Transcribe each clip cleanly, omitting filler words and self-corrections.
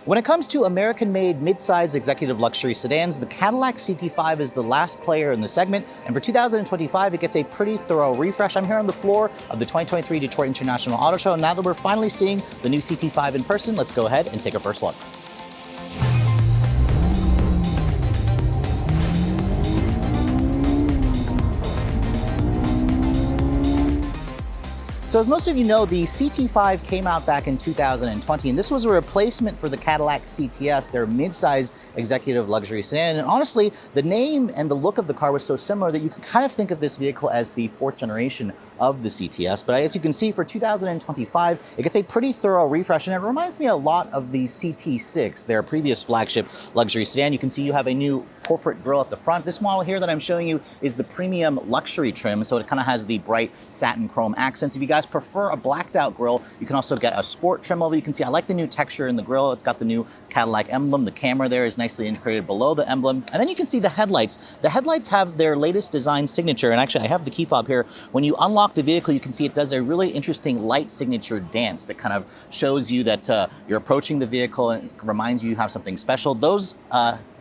When it comes to American-made mid-size executive luxury sedans, the Cadillac CT5 is the last player in the segment, and for 2025, it gets a pretty thorough refresh. I'm here on the floor of the 2023 Detroit International Auto Show, and now that we're finally seeing the new CT5 in person, let's go ahead and take a first look. So as most of you know, the CT5 came out back in 2020, and this was a replacement for the Cadillac CTS, their mid-size executive luxury sedan. And honestly, the name and the look of the car was so similar that you can kind of think of this vehicle as the fourth generation of the CTS. But as you can see, for 2025, it gets a pretty thorough refresh, and it reminds me a lot of the CT6, their previous flagship luxury sedan. You can see you have a new corporate grille at the front. This model here that I'm showing you is the premium luxury trim, so it kind of has the bright satin chrome accents. If you guys prefer a blacked out grille, you can also get a sport trim over. You can see I like the new texture in the grille. It's got the new Cadillac emblem. The camera there is nicely integrated below the emblem. And then you can see the headlights. The headlights have their latest design signature, and actually I have the key fob here. When you unlock the vehicle, you can see it does a really interesting light signature dance that kind of shows you that you're approaching the vehicle and reminds you have something special. Those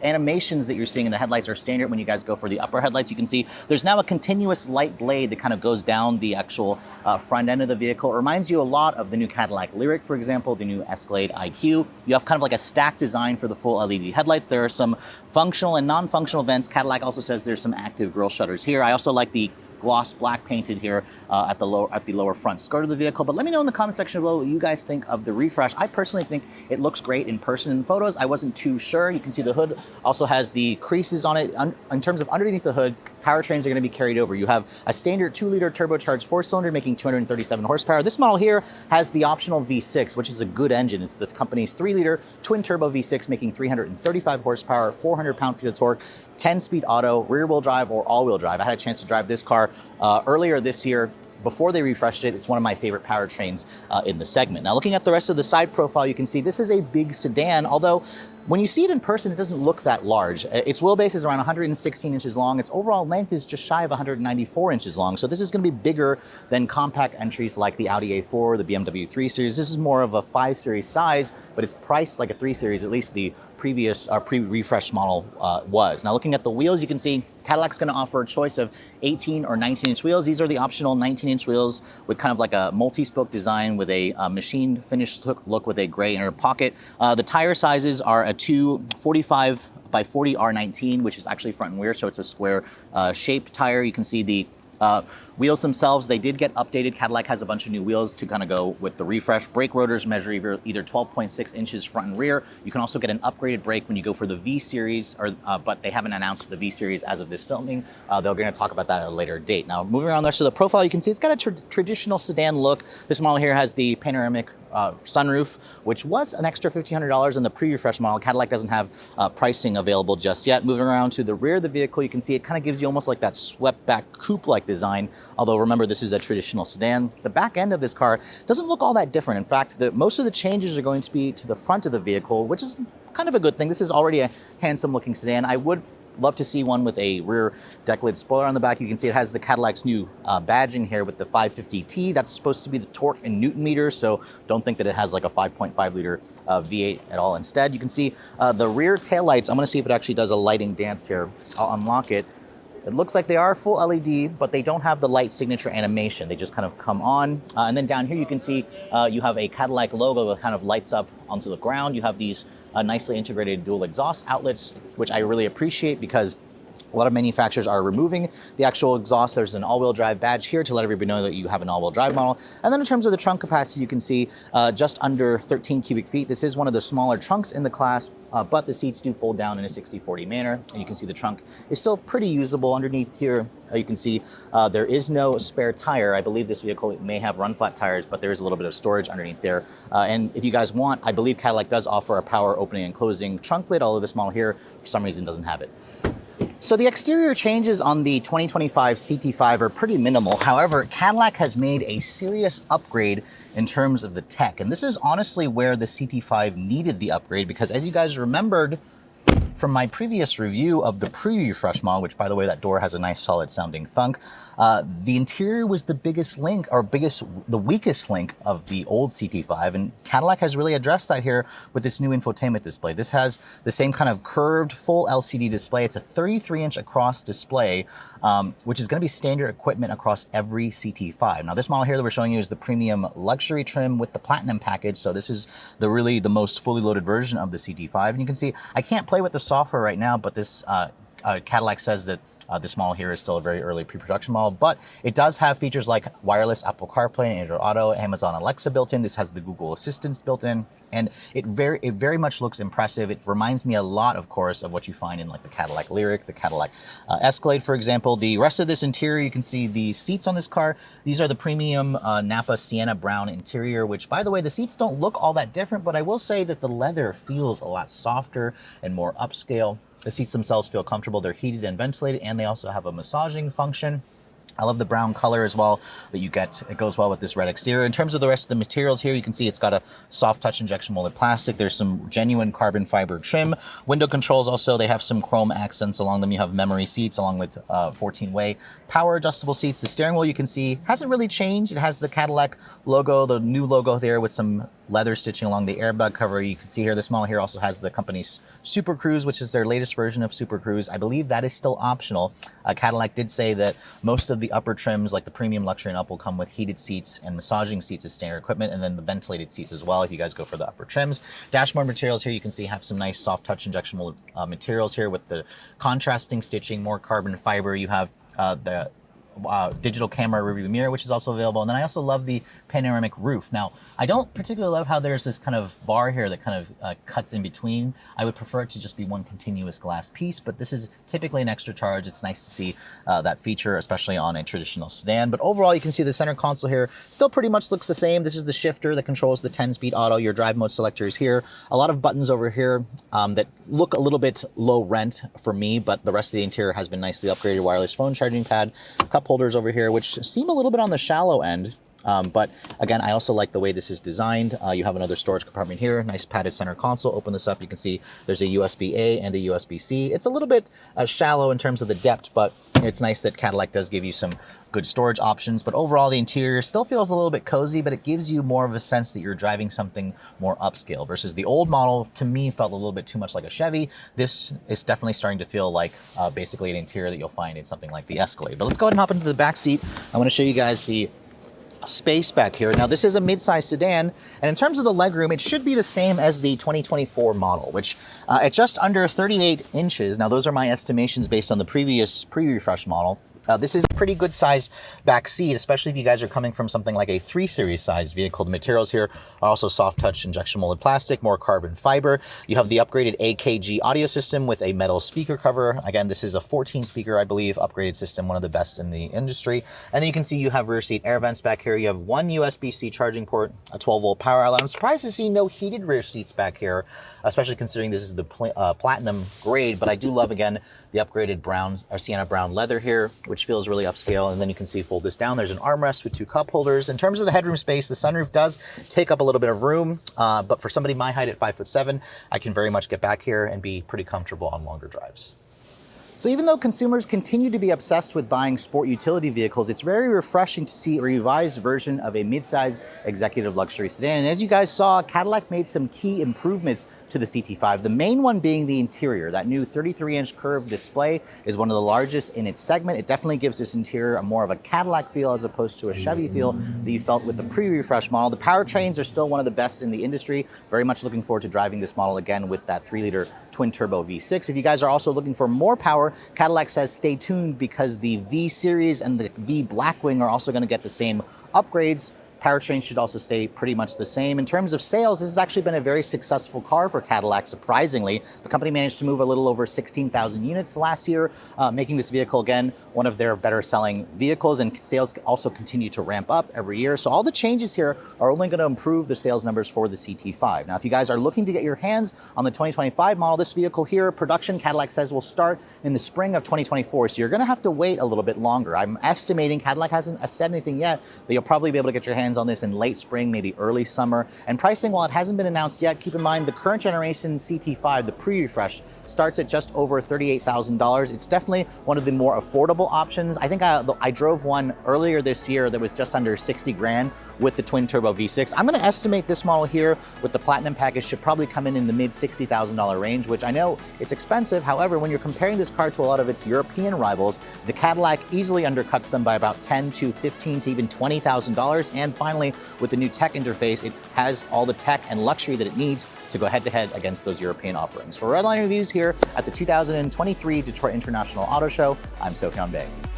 animations that you're seeing in the headlights are standard when you guys go for the upper headlights. You can see there's now a continuous light blade that kind of goes down the actual front end of the vehicle. It reminds you a lot of the new Cadillac Lyriq, for example, the new Escalade IQ. You have kind of like a stacked design for the full LED headlights. There are some functional and non-functional vents. Cadillac also says there's some active grille shutters here. I also like the gloss black painted here at the lower front skirt of the vehicle. But let me know in the comment section below what you guys think of the refresh. I personally think it looks great in person. In photos, I wasn't too sure. You can see the hood also has the creases on it. In terms of underneath the hood, powertrains are going to be carried over. You have a standard 2-liter turbocharged 4-cylinder making 237 horsepower. This model here has the optional V6, which is a good engine. It's the company's 3-liter twin-turbo V6 making 335 horsepower, 400 pound-feet of torque, 10-speed auto, rear-wheel drive, or all-wheel drive. I had a chance to drive this car earlier this year. Before they refreshed it, it's one of my favorite powertrains in the segment. Now, looking at the rest of the side profile, you can see this is a big sedan, although when you see it in person, it doesn't look that large. Its wheelbase is around 116 inches long. Its overall length is just shy of 194 inches long. So this is going to be bigger than compact entries like the Audi A4, the BMW 3 Series. This is more of a 5 Series size, but it's priced like a 3 Series, at least the previous pre-refresh model was. Now, looking at the wheels, you can see Cadillac's going to offer a choice of 18 or 19-inch wheels. These are the optional 19-inch wheels with kind of like a multi-spoke design with a machined finished look with a gray inner pocket. The tire sizes are a 245 by 40 R19, which is actually front and rear, so it's a square shaped tire. You can see the wheels themselves, they did get updated. Cadillac has a bunch of new wheels to kind of go with the refresh. Brake rotors measure either 12.6 inches front and rear. You can also get an upgraded brake when you go for the V Series, but they haven't announced the V Series as of this filming. They're going to talk about that at a later date. Now, moving around the rest of the profile, you can see it's got a traditional sedan look. This model here has the panoramic sunroof, which was an extra $1,500 in the pre-refresh model. Cadillac doesn't have pricing available just yet. Moving around to the rear of the vehicle, you can see it kind of gives you almost like that swept back coupe-like design, although remember this is a traditional sedan. The back end of this car doesn't look all that different. In fact, most of the changes are going to be to the front of the vehicle, which is kind of a good thing. This is already a handsome looking sedan. I would love to see one with a rear deck lid spoiler on the back. You can see it has the Cadillac's new badging here with the 550T. That's supposed to be the torque in Newton meters, so don't think that it has like a 5.5 liter V8 at all. Instead, you can see the rear taillights. I'm gonna see if it actually does a lighting dance here. I'll unlock it. It looks like they are full LED, but they don't have the light signature animation. They just kind of come on. And then down here, you can see you have a Cadillac logo that kind of lights up onto the ground. You have these nicely integrated dual exhaust outlets, which I really appreciate because a lot of manufacturers are removing the actual exhaust. There's an all-wheel drive badge here to let everybody know that you have an all-wheel drive model. And then in terms of the trunk capacity, you can see just under 13 cubic feet. This is one of the smaller trunks in the class, but the seats do fold down in a 60-40 manner. And you can see the trunk is still pretty usable. Underneath here, you can see there is no spare tire. I believe this vehicle may have run flat tires, but there is a little bit of storage underneath there. And if you guys want, I believe Cadillac does offer a power opening and closing trunk lid, although this model here, for some reason, doesn't have it. So the exterior changes on the 2025 CT5 are pretty minimal. However, Cadillac has made a serious upgrade in terms of the tech. And this is honestly where the CT5 needed the upgrade because as you guys remembered from my previous review of the pre-refresh model, which by the way, that door has a nice solid sounding thunk, the interior was the biggest link, or the weakest link of the old CT5, and Cadillac has really addressed that here with this new infotainment display. This has the same kind of curved full LCD display. It's a 33-inch across display, which is going to be standard equipment across every CT5. Now this model here that we're showing you is the premium luxury trim with the platinum package. So this is really the most fully loaded version of the CT5. And you can see I can't play with the software right now, but this Cadillac says that this model here is still a very early pre-production model, but it does have features like wireless Apple CarPlay and Android Auto, Amazon Alexa built in. This has the Google Assistant built in, and it very much looks impressive. It reminds me a lot, of course, of what you find in like the Cadillac Lyriq, the Cadillac Escalade, for example. The rest of this interior, you can see the seats on this car. These are the premium Napa Sienna Brown interior, which, by the way, the seats don't look all that different, but I will say that the leather feels a lot softer and more upscale. The seats themselves feel comfortable. They're heated and ventilated, and they also have a massaging function. I love the brown color as well that you get. It goes well with this red exterior. In terms of the rest of the materials here, you can see it's got a soft touch injection molded plastic. There's some genuine carbon fiber trim. Window controls also, they have some chrome accents along them. You have memory seats along with 14-way power adjustable seats. The steering wheel, you can see, hasn't really changed. It has the Cadillac logo, the new logo there with some leather stitching along the airbag cover. You can see here, this model here also has the company's Super Cruise, which is their latest version of Super Cruise. I believe that is still optional. Cadillac did say that most of the upper trims, like the premium luxury and up, will come with heated seats and massaging seats as standard equipment, and then the ventilated seats as well if you guys go for the upper trims. Dashboard materials here, you can see have some nice soft touch injection molded materials here with the contrasting stitching, more carbon fiber. You have the digital camera rearview mirror, which is also available. And then I also love the panoramic roof. Now, I don't particularly love how there's this kind of bar here that kind of cuts in between. I would prefer it to just be one continuous glass piece, but this is typically an extra charge. It's nice to see that feature, especially on a traditional sedan. But overall, you can see the center console here still pretty much looks the same. This is the shifter that controls the 10-speed auto. Your drive mode selector is here. A lot of buttons over here that look a little bit low rent for me, but the rest of the interior has been nicely upgraded. Wireless phone charging pad, cup holders over here, which seem a little bit on the shallow end. But again, I also like the way this is designed. You have another storage compartment here, nice padded center console. Open this up, you can see there's a USB-A and a USB-C. It's a little bit shallow in terms of the depth, but it's nice that Cadillac does give you some good storage options. But overall, the interior still feels a little bit cozy, but it gives you more of a sense that you're driving something more upscale versus the old model, to me, felt a little bit too much like a Chevy. This is definitely starting to feel like basically an interior that you'll find in something like the Escalade. But let's go ahead and hop into the back seat. I want to show you guys the space back here. Now, this is a midsize sedan, and in terms of the legroom, it should be the same as the 2024 model, which at just under 38 inches. Now, those are my estimations based on the previous pre-refresh model. This is a pretty good size back seat, especially if you guys are coming from something like a 3 Series sized vehicle. The materials here are also soft touch injection molded plastic, more carbon fiber. You have the upgraded AKG audio system with a metal speaker cover. Again, this is a 14 speaker, I believe, upgraded system, one of the best in the industry. And then you can see you have rear seat air vents back here. You have one USB-C charging port, a 12-volt power outlet. I'm surprised to see no heated rear seats back here, especially considering this is the platinum grade. But I do love, again, the upgraded brown or sienna brown leather here, which feels really upscale. And then you can see, fold this down, there's an armrest with 2 cup holders. In terms of the headroom space, the sunroof does take up a little bit of room, but for somebody my height at 5'7", I can very much get back here and be pretty comfortable on longer drives. So even though consumers continue to be obsessed with buying sport utility vehicles, it's very refreshing to see a revised version of a midsize executive luxury sedan. And as you guys saw, Cadillac made some key improvements to the CT5, the main one being the interior. That new 33-inch curved display is one of the largest in its segment. It definitely gives this interior a more of a Cadillac feel as opposed to a Chevy feel that you felt with the pre-refresh model. The powertrains are still one of the best in the industry. Very much looking forward to driving this model again with that 3-liter twin-turbo V6. If you guys are also looking for more power, Cadillac says stay tuned because the V Series and the V Blackwing are also going to get the same upgrades. Powertrain should also stay pretty much the same. In terms of sales, this has actually been a very successful car for Cadillac, surprisingly. The company managed to move a little over 16,000 units last year, making this vehicle, again, one of their better selling vehicles, and sales also continue to ramp up every year. So all the changes here are only going to improve the sales numbers for the CT5. Now, if you guys are looking to get your hands on the 2025 model, this vehicle here, production, Cadillac says, will start in the spring of 2024. So you're going to have to wait a little bit longer. I'm estimating, Cadillac hasn't said anything yet, that you'll probably be able to get your hands hands on this in late spring, maybe early summer. And pricing, while it hasn't been announced yet, keep in mind the current generation CT5, the pre-refresh, starts at just over $38,000. It's definitely one of the more affordable options. I think I drove one earlier this year that was just under 60 grand with the twin turbo V6. I'm gonna estimate this model here with the Platinum package should probably come in the mid $60,000 range, which I know it's expensive. However, when you're comparing this car to a lot of its European rivals, the Cadillac easily undercuts them by about $10 to $15 to even $20,000. And finally, with the new tech interface, it has all the tech and luxury that it needs to go head-to-head against those European offerings. For Redline Reviews here at the 2023 Detroit International Auto Show, I'm So-Hyun Bae.